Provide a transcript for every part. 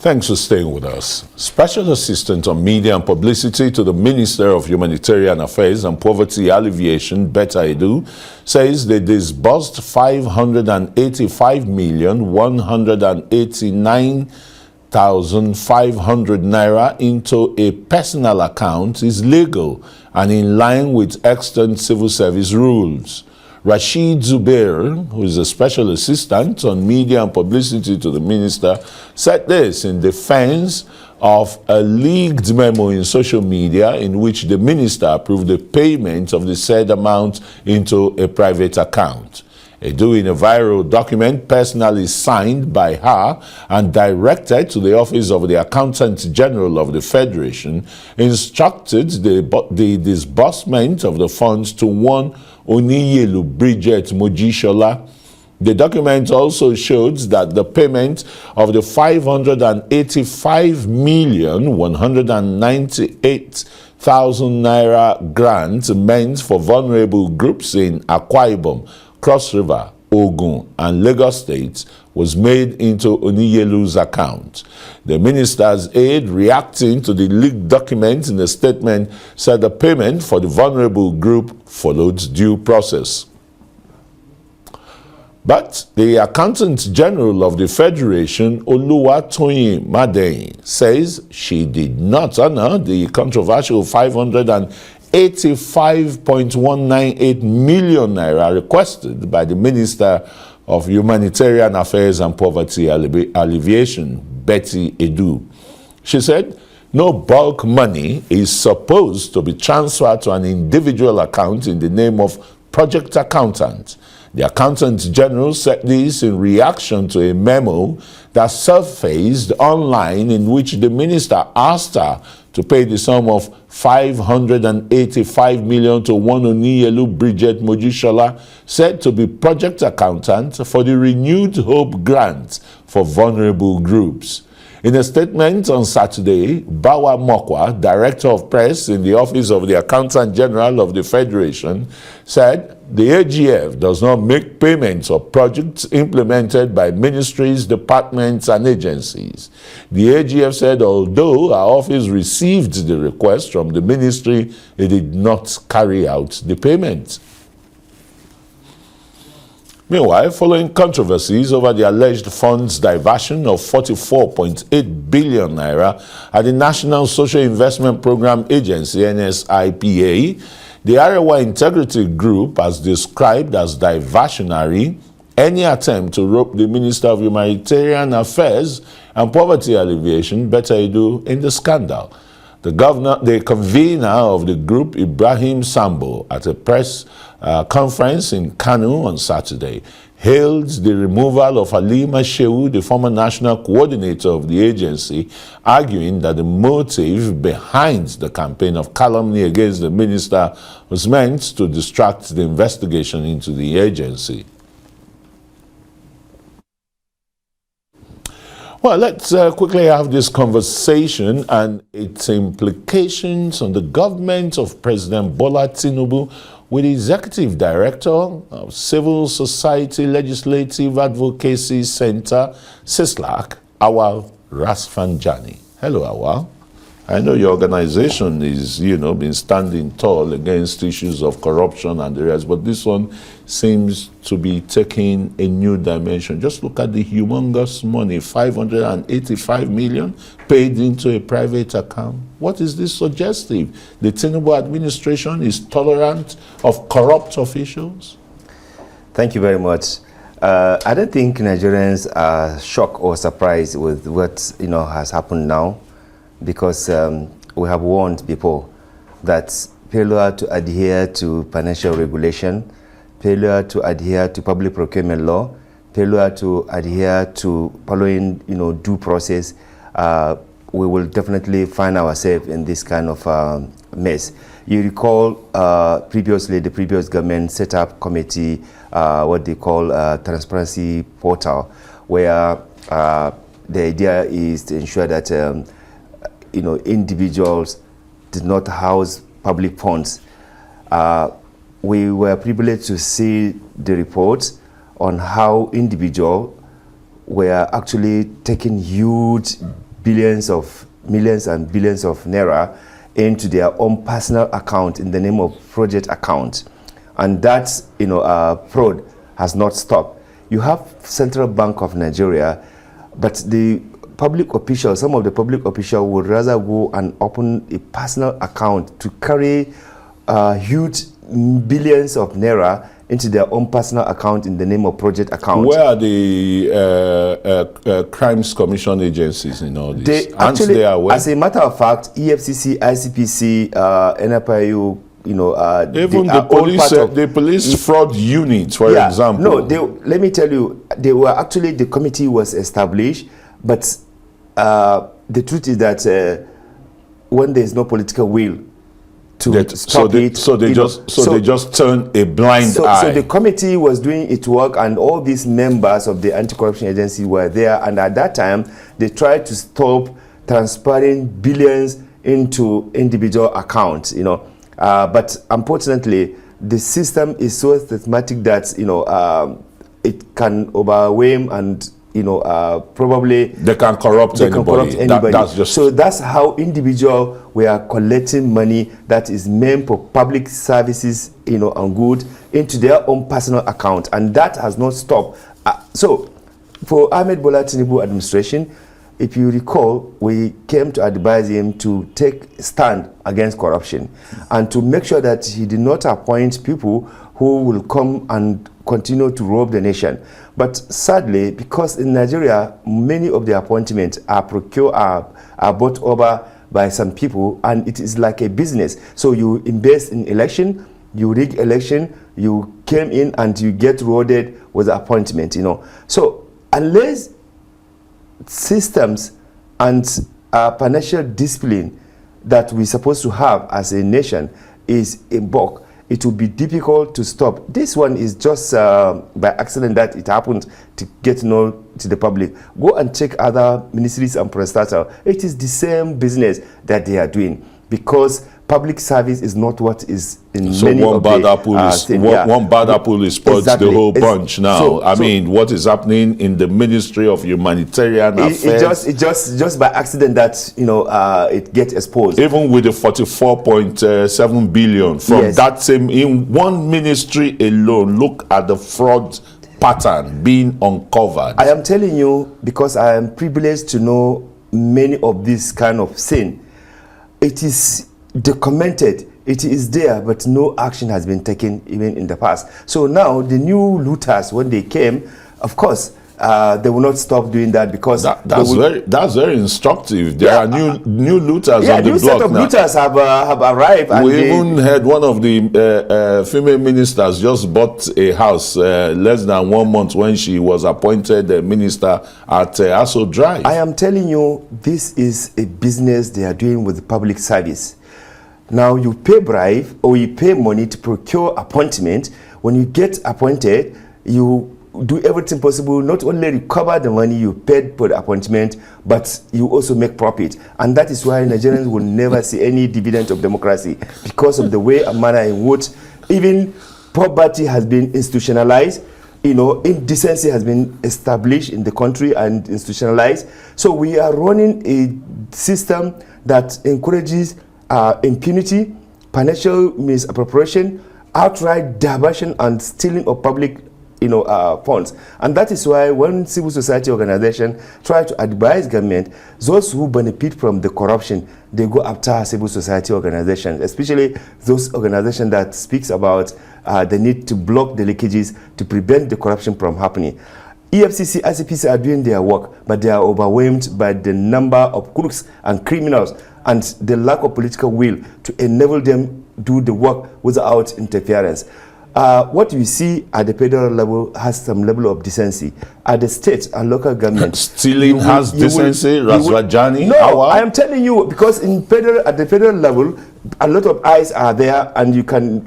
Thanks for staying with us. Special Assistant on Media and Publicity to the Minister of Humanitarian Affairs and Poverty Alleviation, Betta Edu, says they disbursed 585,189,500 naira into a personal account is legal and in line with extant civil service rules. Rashid Zubair, who is a special assistant on media and publicity to the minister, said this in defense of a leaked memo in social media in which the minister approved the payment of the said amount into a private account. Edu, in a viral document personally signed by her and directed to the office of the Accountant General of the Federation, instructed the disbursement of the funds to one Oniyelu Bridget Mojishola. The document also shows that the payment of the 585,198,000 naira grant meant for vulnerable groups in Akwa Ibom, Cross River, Ogun, and Lagos states was made into Oniyelu's account. The minister's aide, reacting to the leaked document in a statement, said the payment for the vulnerable group followed due process. But the Accountant General of the Federation, Oluwatoyin Madeyin, says she did not honor the controversial 585.198 million naira requested by the Minister of Humanitarian Affairs and Poverty Alleviation, Betta Edu. She said, no bulk money is supposed to be transferred to an individual account in the name of project accountant. The Accountant General said this in reaction to a memo that surfaced online in which the minister asked her to pay the sum of 585 million to one Oniyelu Bridget Mojishola, said to be project accountant for the Renewed Hope grant for vulnerable groups. In a statement on Saturday, Bawa Mokwa, Director of Press in the Office of the Accountant General of the Federation, said the AGF does not make payments of projects implemented by ministries, departments, and agencies. The AGF said although our office received the request from the ministry, it did not carry out the payment. Meanwhile, following controversies over the alleged funds diversion of 44.8 billion naira at the National Social Investment Program Agency, NSIPA, the Arewa Integrity Group has described as diversionary any attempt to rope the Minister of Humanitarian Affairs and Poverty Alleviation, Betta Edu, in the scandal. The convener of the group, Ibrahim Sambo, at a press conference in Kano on Saturday, hailed the removal of Halima Shehu, the former national coordinator of the agency, arguing that the motive behind the campaign of calumny against the minister was meant to distract the investigation into the agency. Well, let's quickly have this conversation and its implications on the government of President Bola Tinubu with the Executive Director of Civil Society Legislative Advocacy Center, CISLAC, Auwal Rafsanjani. Hello, Auwal. I know your organization is, been standing tall against issues of corruption and the rest, but this one seems to be taking a new dimension. Just look at the humongous money, 585 million paid into a private account. What is this suggestive? The Tinubu administration is tolerant of corrupt officials? Thank you very much. I don't think Nigerians are shocked or surprised with what has happened now, because we have warned before that failure to adhere to financial regulation, failure to adhere to public procurement law, failure to adhere to following due process, we will definitely find ourselves in this kind of mess. You recall previously the previous government set up committee, what they call transparency portal, where the idea is to ensure that individuals did not house public funds. We were privileged to see the reports on how individuals were actually taking huge millions and billions of naira into their own personal account in the name of project account. And that, fraud has not stopped. You have Central Bank of Nigeria, but the public officials, some of the public officials would rather go and open a personal account to carry huge billions of naira into their own personal account in the name of project account. Where are the crimes commission agencies in all this? They actually, as a matter of fact, EFCC, ICPC, NFIU, even the police fraud unit, for example. No, let me tell you, the committee was established, but the truth is that when there is no political will to stop it, they just turn a blind eye. So the committee was doing its work, and all these members of the anti-corruption agency were there, and at that time they tried to stop transferring billions into individual accounts, but unfortunately the system is so systematic that it can overwhelm and probably they can corrupt anybody. That's just so. That's how individuals were collecting money that is meant for public services, and good into their own personal account, and that has not stopped. So, for Ahmed Bola Tinubu administration, if you recall, we came to advise him to take stand against corruption and to make sure that he did not appoint people who will come and continue to rob the nation. But sadly, because in Nigeria, many of the appointments are bought over by some people, and it is like a business. So you invest in election, you rig election, you came in and you get rewarded with the appointment, So unless systems and financial discipline that we're supposed to have as a nation is in bulk, it will be difficult to stop. This one is just by accident that it happened to get known to the public. Go and check other ministries and parastatals. It is the same business that they are doing, because public service is not what is in many of the one bad apple is spoils the whole bunch now. I mean, what is happening in the Ministry of Humanitarian Affairs? It just by accident that it gets exposed. Even with the 44.7 billion from that same in one ministry alone, look at the fraud pattern being uncovered. I am telling you, because I am privileged to know many of this kind of sin. It is documented, it is there, but no action has been taken even in the past. So now the new looters, when they came, of course, they will not stop doing that, because that's very instructive. There are new looters on the block now. New set of looters have arrived. We even heard one of the female ministers just bought a house less than 1 month when she was appointed minister at Aso Drive. I am telling you, this is a business they are doing with the public service. Now you pay bribe or you pay money to procure appointment. When you get appointed, you do everything possible, not only recover the money you paid for the appointment, but you also make profit. And that is why Nigerians will never see any dividend of democracy, because of the way and manner in which even poverty has been institutionalized, indecency has been established in the country and institutionalized. So we are running a system that encourages impunity, financial misappropriation, outright diversion and stealing of public funds. And that is why when civil society organizations try to advise government, those who benefit from the corruption, they go after civil society organizations, especially those organizations that speaks about the need to block the leakages to prevent the corruption from happening. EFCC, ICPC are doing their work, but they are overwhelmed by the number of crooks and criminals and the lack of political will to enable them do the work without interference. What you see at the federal level has some level of decency. At the state and local government, stealing has decency. Rafsanjani. No, I am telling you, because at the federal level, a lot of eyes are there, and you can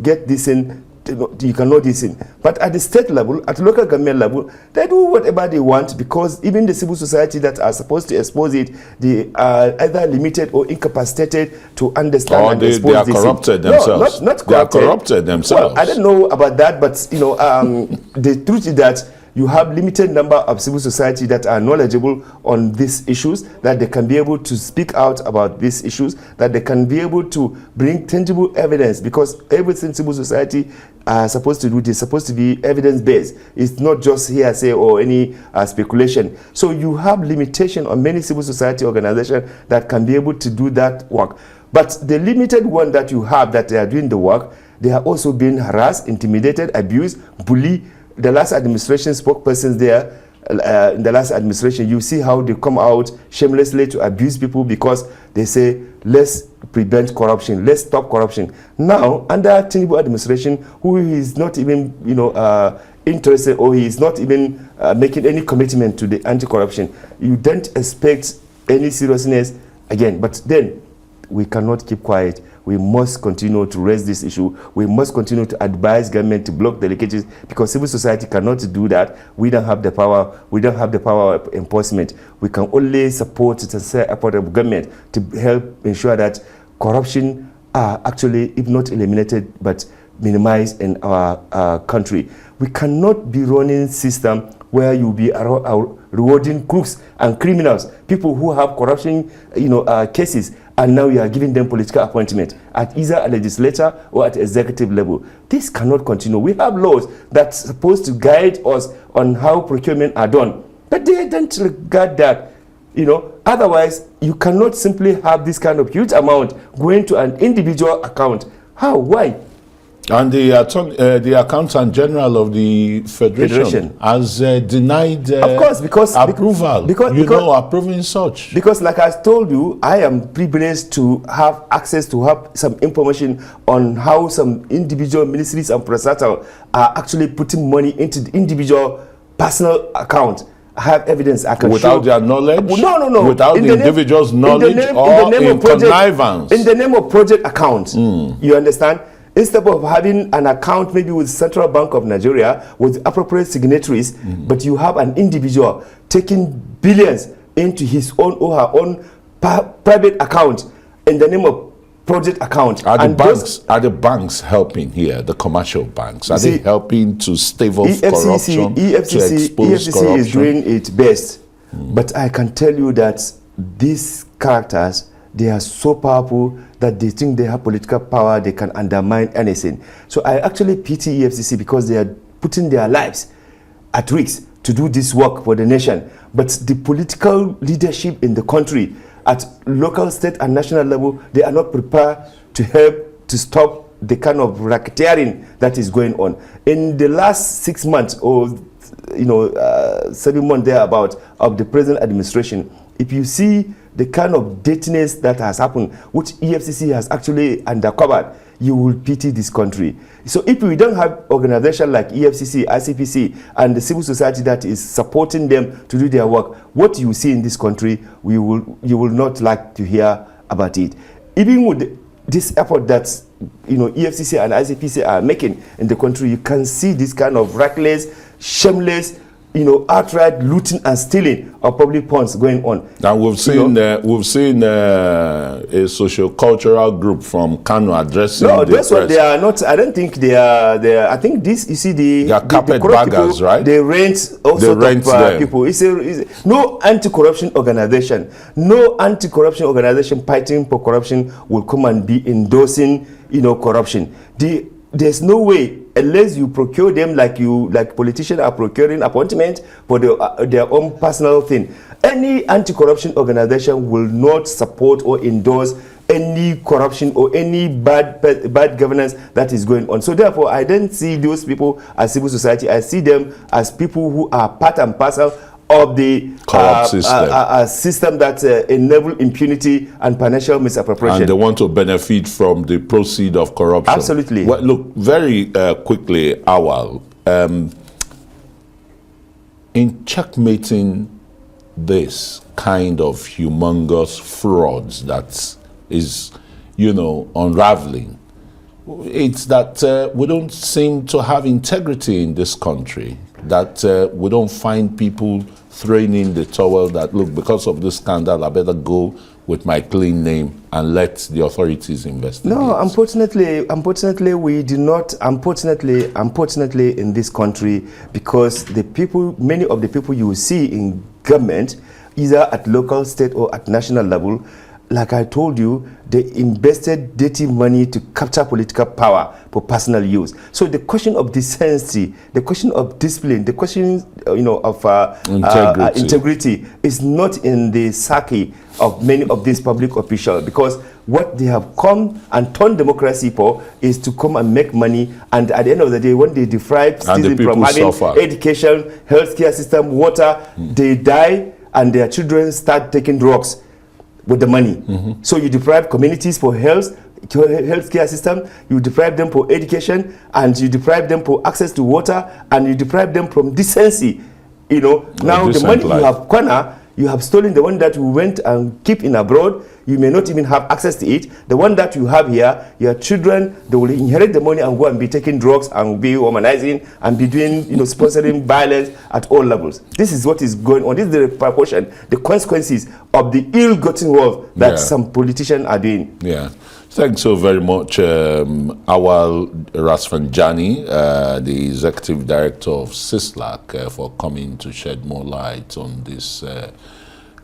get this in. You can know this in. But at the state level, at local government level, they do whatever they want, because even the civil society that are supposed to expose it, they are either limited or incapacitated to understand and expose they are this. Corrupted themselves. No, not corrupted. They are corrupted themselves. Well, I don't know about that, but the truth is that You have limited number of civil society that are knowledgeable on these issues, that they can be able to speak out about these issues, that they can be able to bring tangible evidence, because everything civil society are supposed to do, is supposed to be evidence-based. It's not just hearsay or any speculation. So you have limitation on many civil society organizations that can be able to do that work. But the limited one that you have that they are doing the work, they are also being harassed, intimidated, abused, bullied. The last administration spokespersons there, in the last administration, you see how they come out shamelessly to abuse people because they say, let's prevent corruption, let's stop corruption. Now, under Tinubu administration, who is not even, interested, or he is not even making any commitment to the anti-corruption, you don't expect any seriousness again. But then, we cannot keep quiet. We must continue to raise this issue. We must continue to advise government to block the leakages, because civil society cannot do that. We don't have the power. We don't have the power of enforcement. We can only support the sincere effort of government to help ensure that corruption are actually, if not eliminated, but minimized in our country. We cannot be running a system where you'll be rewarding crooks and criminals, people who have corruption, cases, and now you are giving them political appointment at either a legislature or at executive level. This cannot continue. We have laws that's supposed to guide us on how procurement are done, but they don't regard that. Otherwise, you cannot simply have this kind of huge amount going to an individual account. How? Why? And the Accountant General of the Federation has denied of course, because approval, approving such. Because like I told you, I am privileged to have access to have some information on how some individual ministries and parastatals are actually putting money into the individual personal account. I have evidence I can without show. their knowledge? No. Without the individual's knowledge or in connivance? In the name of project account. You understand? Instead of having an account maybe with Central Bank of Nigeria with appropriate signatories, but you have an individual taking billions into his own or her own private account in the name of project account. Are the banks helping here, the commercial banks? Are they helping to stave off corruption, to expose corruption? Is doing its best. But I can tell you that these characters, they are so powerful that they think they have political power, they can undermine anything. So I actually pity EFCC because they are putting their lives at risk to do this work for the nation. But the political leadership in the country at local, state and national level, they are not prepared to help to stop the kind of racketeering that is going on. In the last 6 months or 7 months thereabout of the present administration, if you see the kind of dirtiness that has happened, which EFCC has actually undercovered, you will pity this country. So if we don't have organizations like EFCC, ICPC, and the civil society that is supporting them to do their work, what you see in this country, you will not like to hear about it. Even with this effort that EFCC and ICPC are making in the country, you can see this kind of reckless, shameless, outright looting and stealing of public funds going on. Now we've seen a socio-cultural group from Kano addressing. No, that's what they are not. I don't think they are. I think this. You see they are carpetbaggers, right? They rent also people. It's no anti-corruption organization. No anti-corruption organization fighting for corruption will come and be endorsing corruption. There's no way, unless you procure them like politicians are procuring appointment for their own personal thing. Any anti-corruption organization will not support or endorse any corruption or any bad governance that is going on. So therefore, I don't see those people as civil society. I see them as people who are part and parcel of the corrupt system that enable impunity and financial misappropriation. And they want to benefit from the proceeds of corruption. Absolutely. Well, look, very quickly, Auwal, in checkmating this kind of humongous frauds that is, unraveling, it's that we don't seem to have integrity in this country, that we don't find people throwing in the towel that, look, because of this scandal, I better go with my clean name and let the authorities investigate? No, unfortunately, we do not. Unfortunately, in this country, because many of the people you will see in government, either at local, state, or at national level, like I told you, they invested dirty money to capture political power for personal use. So the question of decency, the question of discipline, the question, of integrity is not in the psyche of many of these public officials, because what they have come and turned democracy for is to come and make money, and at the end of the day, when they deprive citizens from having education, healthcare system, water, they die, and their children start taking drugs with the money. So you deprive communities for healthcare system, you deprive them for education, and you deprive them for access to water, and you deprive them from decency. Now the money you have cornered, you have stolen the one that we went and keep in abroad. You may not even have access to it. The one that you have here, your children, they will inherit the money and go and be taking drugs and be womanizing and be doing, sponsoring violence at all levels. This is what is going on. This is the repercussion, the consequences of the ill-gotten wealth that some politicians are doing. Yeah. Thanks so very much, Auwal Rafsanjani, the Executive Director of CISLAC, for coming to shed more light on this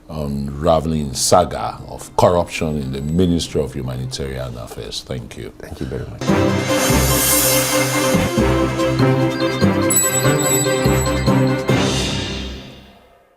unraveling saga of corruption in the Ministry of Humanitarian Affairs. Thank you. Thank you very much.